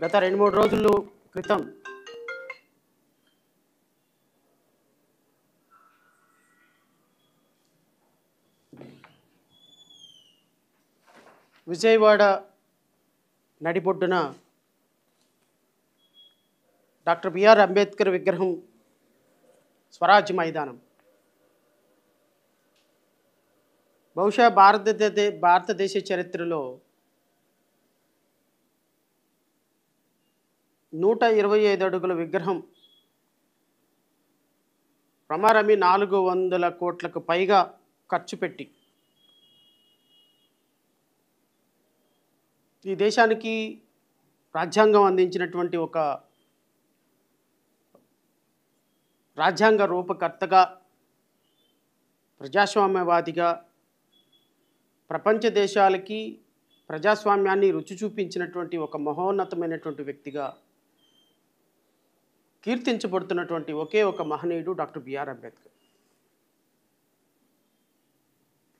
గత 2-3 రోజుల క్రితం విజయవాడ నడిబొడ్డున డాక్టర్ బిఆర్ అంబేద్కర్ విగ్రహం స్వరాజ్ మైదానం బహుశా భారతదేశ చరిత్రలో 125 అడుగుల విగ్రహం ప్రమారమి 400 కోట్లకు పైగా ఖర్చు పెట్టి ఈ దేశానికి రాజ్యాంగం అందించినటువంటి ఒక రాజ్యాంగ రూపకర్తగా, ప్రజాస్వామ్యవాదిగా, ప్రపంచ దేశాలకి ప్రజాస్వామ్యాన్ని రుచి చూపించినటువంటి ఒక మహోన్నతమైనటువంటి వ్యక్తిగా కీర్తించబడుతున్నటువంటి ఒకే ఒక మహనీయుడు డాక్టర్ బిఆర్ అంబేద్కర్.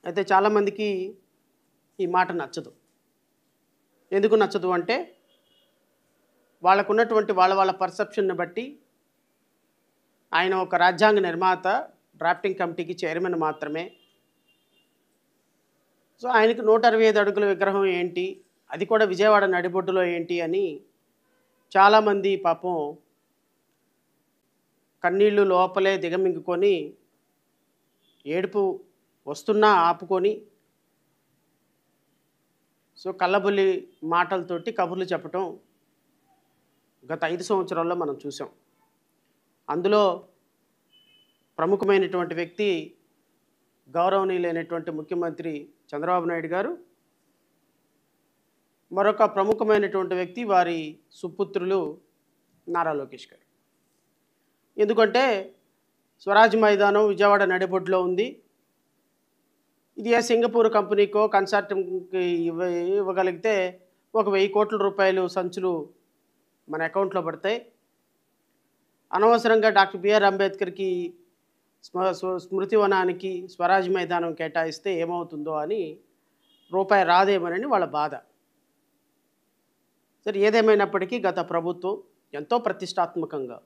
అయితే చాలామందికి ఈ మాట నచ్చదు. ఎందుకు నచ్చదు అంటే వాళ్ళకున్నటువంటి వాళ్ళ పర్సెప్షన్ని బట్టి ఆయన ఒక రాజ్యాంగ నిర్మాత, డ్రాఫ్టింగ్ కమిటీకి చైర్మన్ మాత్రమే. సో ఆయనకి 125 అడుగుల విగ్రహం ఏంటి, అది కూడా విజయవాడ నడిబొడ్డులో ఏంటి అని చాలామంది పాపం కన్నీళ్ళు లోపలే దిగమింగుకొని ఏడుపు వస్తున్నా ఆపుకొని సో కళ్ళబుల్లి మాటలతోటి కబుర్లు చెప్పటం గత 5 సంవత్సరాల్లో మనం చూసాం. అందులో ప్రముఖమైనటువంటి వ్యక్తి గౌరవనీయులైనటువంటి ముఖ్యమంత్రి చంద్రబాబు నాయుడు గారు, మరొక ప్రముఖమైనటువంటి వ్యక్తి వారి సుపుత్రులు నారా లోకేష్ గారు. ఎందుకంటే స్వరాజ్ మైదానం విజయవాడ నడిబొడ్డులో ఉంది. ఇది సింగపూర్ కంపెనీకో కన్సార్టియంకి ఇవ్వగలిగితే ఒక 1000 కోట్ల రూపాయలు సంచులు మన అకౌంట్లో పడతాయి. అనవసరంగా డాక్టర్ బిఆర్ అంబేద్కర్కి స్మృతివనానికి స్వరాజ్ మైదానం కేటాయిస్తే ఏమవుతుందో అని రూపాయి రాదేమోనని వాళ్ళ బాధ. సరే, ఏదేమైనప్పటికీ గత ప్రభుత్వం ఎంతో ప్రతిష్టాత్మకంగా,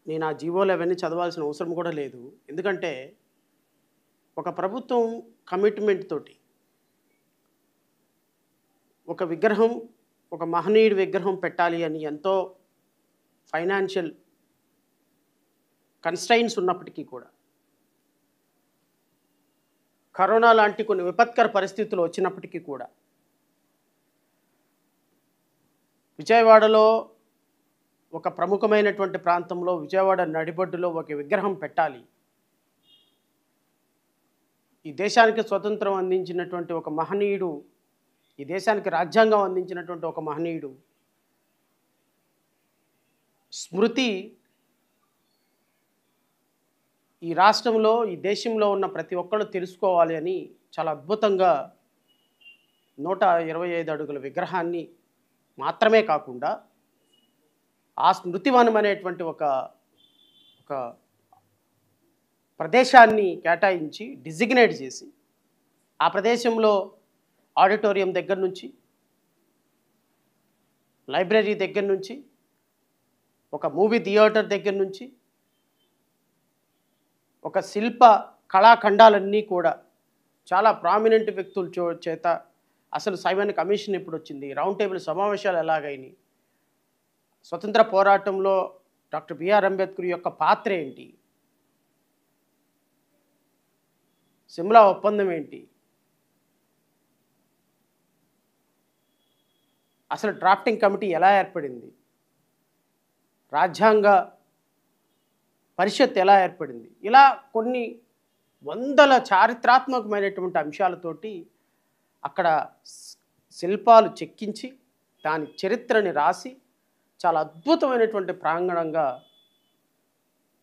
నేను ఆ జీవోలు అవన్నీ చదవాల్సిన అవసరం కూడా లేదు, ఎందుకంటే ఒక ప్రభుత్వం కమిట్మెంట్ తోటి ఒక విగ్రహం, ఒక మహనీయుడి విగ్రహం పెట్టాలి అని ఎంతో ఫైనాన్షియల్ కన్స్ట్రైన్స్ ఉన్నప్పటికీ కూడా, కరోనా లాంటి కొన్ని విపత్కర పరిస్థితులు వచ్చినప్పటికీ కూడా విజయవాడలో ఒక ప్రముఖమైనటువంటి ప్రాంతంలో విజయవాడ నడిబొడ్డులో ఒక విగ్రహం పెట్టాలి, ఈ దేశానికి స్వతంత్రం అందించినటువంటి ఒక మహనీయుడు, ఈ దేశానికి రాజ్యాంగం అందించినటువంటి ఒక మహనీయుడు స్మృతి ఈ రాష్ట్రంలో, ఈ దేశంలో ఉన్న ప్రతి ఒక్కళ్ళు తెలుసుకోవాలి అని చాలా అద్భుతంగా 125 అడుగుల విగ్రహాన్ని మాత్రమే కాకుండా ఆ స్మృతివనం అనేటువంటి ఒక ప్రదేశాన్ని కేటాయించి డిజిగ్నేట్ చేసి, ఆ ప్రదేశంలో ఆడిటోరియం దగ్గర నుంచి, లైబ్రరీ దగ్గర నుంచి, ఒక మూవీ థియేటర్ దగ్గర నుంచి, ఒక శిల్ప కళాఖండాలన్నీ కూడా చాలా ప్రామినెంట్ వ్యక్తుల చేత, అసలు సైమన్ కమిషన్ ఎప్పుడు వచ్చింది, రౌండ్ టేబుల్ సమావేశాలు ఎలాగైనాయి, స్వతంత్ర పోరాటంలో డాక్టర్ బిఆర్ అంబేద్కర్ యొక్క పాత్ర ఏంటి, సిమ్లా ఒప్పందం ఏంటి, అసలు డ్రాఫ్టింగ్ కమిటీ ఎలా ఏర్పడింది, రాజ్యాంగ పరిషత్ ఎలా ఏర్పడింది, ఇలా కొన్ని వందల చారిత్రాత్మకమైనటువంటి అంశాలతోటి అక్కడ శిల్పాలు చెక్కించి దాని చరిత్రని రాసి చాలా అద్భుతమైనటువంటి ప్రాంగణంగా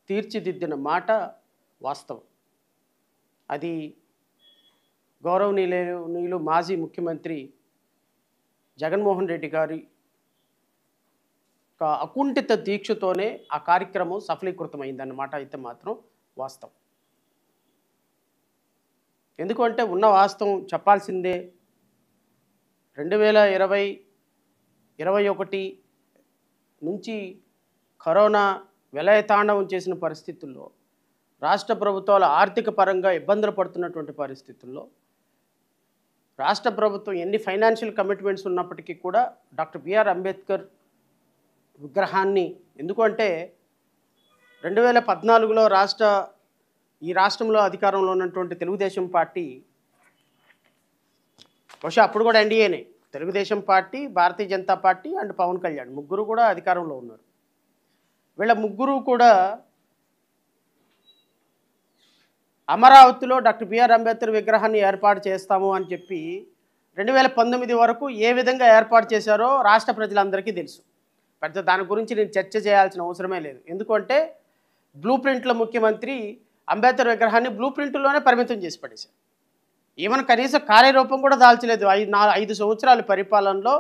తీర్చిదిద్దిన మాట వాస్తవం. అది గౌరవనీయులు మాజీ ముఖ్యమంత్రి జగన్మోహన్ రెడ్డి గారి అకుంఠిత దీక్షతోనే ఆ కార్యక్రమం సఫలీకృతమైందన్నమాట అయితే మాత్రం వాస్తవం. ఎందుకంటే ఉన్న వాస్తవం చెప్పాల్సిందే. 2020 21 నుంచి కరోనా విలయతాండవం చేసిన పరిస్థితుల్లో రాష్ట్ర ప్రభుత్వాలు ఆర్థిక పరంగా ఇబ్బందులు పడుతున్నటువంటి పరిస్థితుల్లో రాష్ట్ర ప్రభుత్వం ఎన్ని ఫైనాన్షియల్ కమిట్మెంట్స్ ఉన్నప్పటికీ కూడా డాక్టర్ బిఆర్ అంబేద్కర్ విగ్రహాన్ని, ఎందుకంటే 2014లో ఈ రాష్ట్రంలో అధికారంలో ఉన్నటువంటి తెలుగుదేశం పార్టీ, బహుశా అప్పుడు కూడా ఎన్డీఏనే, Telugu Desam party, Bharatiya Janata party and Pawan Kalyan ముగ్గురు కూడా అధికారంలో ఉన్నారు. వీళ్ళ ముగ్గురు కూడా అమరావతిలో డాక్టర్ బిఆర్ అంబేద్కర్ విగ్రహాన్ని ఏర్పాటు చేస్తాము అని చెప్పి 2019 వరకు ఏ విధంగా ఏర్పాటు చేశారో రాష్ట్ర ప్రజలందరికీ తెలుసు. పెద్ద దాని గురించి నేను చర్చ చేయాల్సిన అవసరమే లేదు. ఎందుకంటే బ్లూ ప్రింట్ల ముఖ్యమంత్రి అంబేద్కర్ విగ్రహాన్ని బ్లూ ప్రింట్లోనే పరిమితం చేసి పడేశారు. ఈవెన్ కనీసం కార్యరూపం కూడా దాల్చలేదు. 5 సంవత్సరాల పరిపాలనలో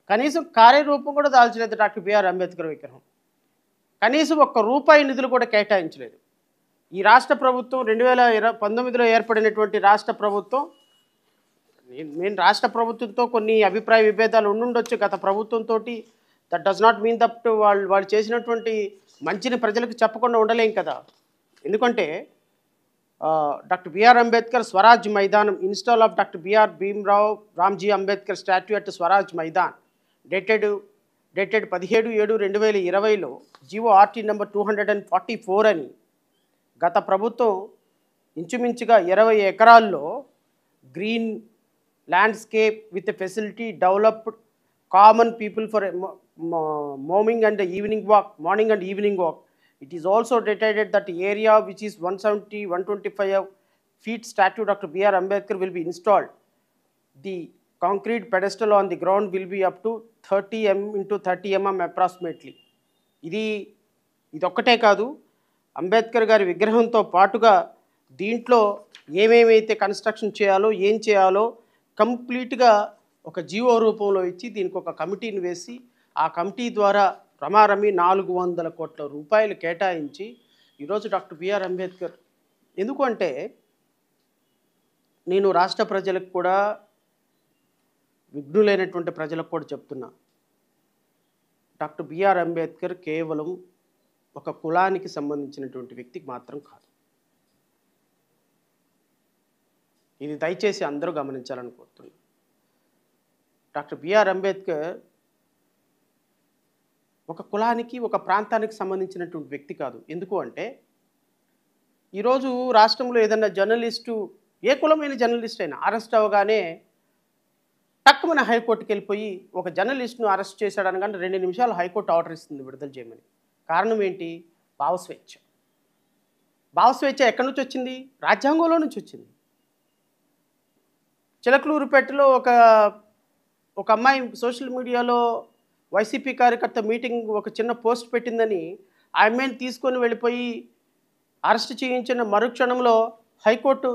కనీసం కార్యరూపం కూడా దాల్చలేదు డాక్టర్ బిఆర్ అంబేద్కర్ విగ్రహం. కనీసం ₹1 నిధులు కూడా కేటాయించలేదు. ఈ రాష్ట్ర ప్రభుత్వం 2019లో ఏర్పడినటువంటి రాష్ట్ర ప్రభుత్వం, నేను రాష్ట్ర ప్రభుత్వంతో కొన్ని అభిప్రాయ విభేదాలు ఉండుండొచ్చు గత ప్రభుత్వంతో. That does not mean that వాళ్ళు చేసినటువంటి మంచిని ప్రజలకు చెప్పకుండా ఉండలేం కదా. ఎందుకంటే డాక్టర్ బిఆర్ అంబేద్కర్ స్వరాజ్ మైదానం, install of doctor B R Bhimrao Ramji Ambedkar statue at Swaraj Maidan dated 17/7/2020లో జీవో ఆర్టీ నెంబర్ 244 అని గత ప్రభుత్వం ఇంచుమించుగా 20 ఎకరాల్లో green landscape with facility developed common people for morning and evening walk. It is also detailed that the area which is 125 feet statue Dr. B.R. Ambedkar will be installed. The concrete pedestal on the ground will be up to 30 mm into 30 mm approximately. ఇది ఒక్కటే కాదు, అంబేద్కర్ గారి విగ్రహంతో పాటుగా దీంట్లో ఏమేమైతే construction చేయాలో, ఏం చేయాలో కంప్లీట్గా ఒక జీవో రూపంలో ఇచ్చి దీనికి ఒక కమిటీని వేసి ఆ కమిటీ ద్వారా రమారమి 400 కోట్ల రూపాయలు కేటాయించి ఈరోజు డాక్టర్ బిఆర్ అంబేద్కర్, ఎందుకంటే నేను రాష్ట్ర ప్రజలకు కూడా, విఘ్నులైనటువంటి ప్రజలకు కూడా చెప్తున్నా, డాక్టర్ బిఆర్ అంబేద్కర్ కేవలం ఒక కులానికి సంబంధించినటువంటి వ్యక్తికి మాత్రం కాదు. ఇది దయచేసి అందరూ గమనించాలని కోరుతున్నా. డాక్టర్ బిఆర్ అంబేద్కర్ ఒక కులానికి, ఒక ప్రాంతానికి సంబంధించినటువంటి వ్యక్తి కాదు. ఎందుకు అంటే ఈరోజు రాష్ట్రంలో ఏదన్నా జర్నలిస్టు, ఏ కులమైన జర్నలిస్ట్ అయినా అరెస్ట్ అవ్వగానే టక్కుమని హైకోర్టుకి వెళ్ళిపోయి ఒక జర్నలిస్ట్ను అరెస్ట్ చేశాడనగానే 2 నిమిషాలు హైకోర్టు ఆర్డర్ ఇస్తుంది విడుదల చేయమని. కారణం ఏంటి? భావస్వేచ్ఛ. భావస్వేచ్ఛ ఎక్కడి నుంచి వచ్చింది? రాజ్యాంగంలో నుంచి వచ్చింది. చిలకలూరుపేటలో ఒక అమ్మాయి సోషల్ మీడియాలో వైసీపీ కార్యకర్త మీటింగ్ ఒక చిన్న పోస్ట్ పెట్టిందని ఆ అమ్మాయిని తీసుకొని వెళ్ళిపోయి అరెస్ట్ చేయించిన మరుక్షణంలో హైకోర్టు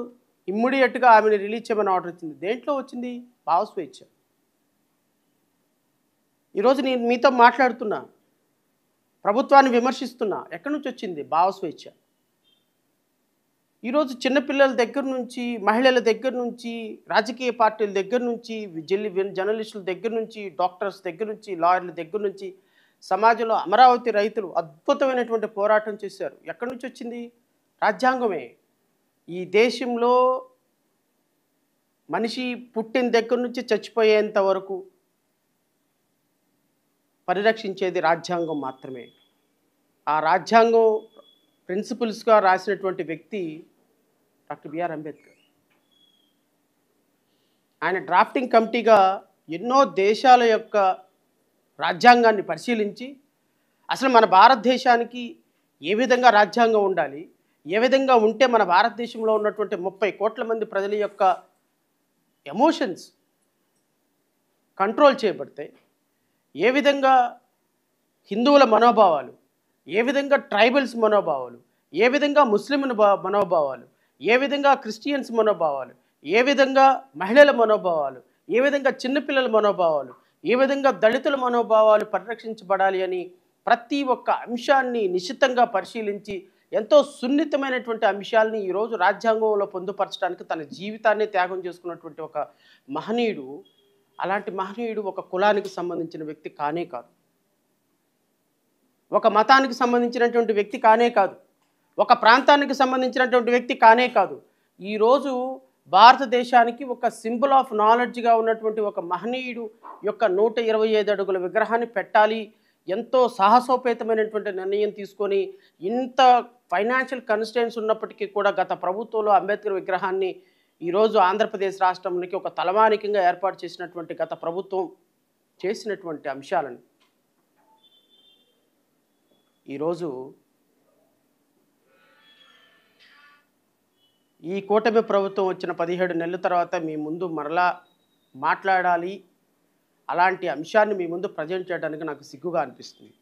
ఇమ్మీడియట్గా ఆమెను రిలీజ్ చేయమని ఆర్డర్ ఇచ్చింది. దేంట్లో వచ్చింది? భావస్వేచ్ఛ. ఈరోజు నేను మీతో మాట్లాడుతున్నా, ప్రభుత్వాన్ని విమర్శిస్తున్నా, ఎక్కడి నుంచి వచ్చింది? భావస్వేచ్ఛ. ఈరోజు చిన్నపిల్లల దగ్గర నుంచి, మహిళల దగ్గర నుంచి, రాజకీయ పార్టీల దగ్గర నుంచి, జర్నలిస్టుల దగ్గర నుంచి, డాక్టర్స్ దగ్గర నుంచి, లాయర్ల దగ్గర నుంచి సమాజంలో అమరావతి రైతులు అద్భుతమైనటువంటి పోరాటం చేశారు. ఎక్కడి నుంచి వచ్చింది? రాజ్యాంగమే. ఈ దేశంలో మనిషి పుట్టిన దగ్గర నుంచి చచ్చిపోయేంత వరకు పరిరక్షించేది రాజ్యాంగం మాత్రమే. ఆ రాజ్యాంగం ప్రిన్సిపల్స్గా రాసినటువంటి వ్యక్తి డాక్టర్ బిఆర్ అంబేద్కర్. ఆయన డ్రాఫ్టింగ్ కమిటీగా ఎన్నో దేశాల యొక్క రాజ్యాంగాన్ని పరిశీలించి అసలు మన భారతదేశానికి ఏ విధంగా రాజ్యాంగం ఉండాలి, ఏ విధంగా ఉంటే మన భారతదేశంలో ఉన్నటువంటి 30 కోట్ల మంది ప్రజల యొక్క ఎమోషన్స్ కంట్రోల్ చేయబడతాయి, ఏ విధంగా హిందువుల మనోభావాలు, ఏ విధంగా ట్రైబల్స్ మనోభావాలు, ఏ విధంగా ముస్లిం మనోభావాలు, ఏ విధంగా క్రిస్టియన్స్ మనోభావాలు, ఏ విధంగా మహిళల మనోభావాలు, ఏ విధంగా చిన్నపిల్లల మనోభావాలు, ఏ విధంగా దళితుల మనోభావాలు పరిరక్షించబడాలి అని ప్రతి ఒక్క అంశాన్ని నిశితంగా పరిశీలించి ఎంతో సున్నితమైనటువంటి అంశాలని ఈరోజు రాజ్యాంగంలో పొందుపరచడానికి తన జీవితాన్ని త్యాగం చేసుకున్నటువంటి ఒక మహనీయుడు అలాంటి మహనీయుడు ఒక కులానికి సంబంధించిన వ్యక్తి కానే కాదు, ఒక మతానికి సంబంధించినటువంటి వ్యక్తి కానే కాదు, ఒక ప్రాంతానికి సంబంధించినటువంటి వ్యక్తి కానే కాదు. ఈరోజు భారతదేశానికి ఒక సింబల్ ఆఫ్ నాలెడ్జ్గా ఉన్నటువంటి ఒక మహనీయుడు యొక్క 125 అడుగుల విగ్రహాన్ని పెట్టాలి, ఎంతో సాహసోపేతమైనటువంటి నిర్ణయం తీసుకొని, ఇంత ఫైనాన్షియల్ కన్స్టెన్స్ ఉన్నప్పటికీ కూడా గత ప్రభుత్వంలో అంబేద్కర్ విగ్రహాన్ని ఈరోజు ఆంధ్రప్రదేశ్ రాష్ట్రానికి ఒక తలమానికంగా ఏర్పాటు చేసినటువంటి గత ప్రభుత్వం చేసినటువంటి అంశాలను ఈరోజు ఈ కూటమి ప్రభుత్వం వచ్చిన 17 నెలల తర్వాత మీ ముందు మరలా మాట్లాడాలి, అలాంటి అంశాన్ని మీ ముందు ప్రజెంట్ చేయడానికి నాకు సిగ్గుగా అనిపిస్తుంది.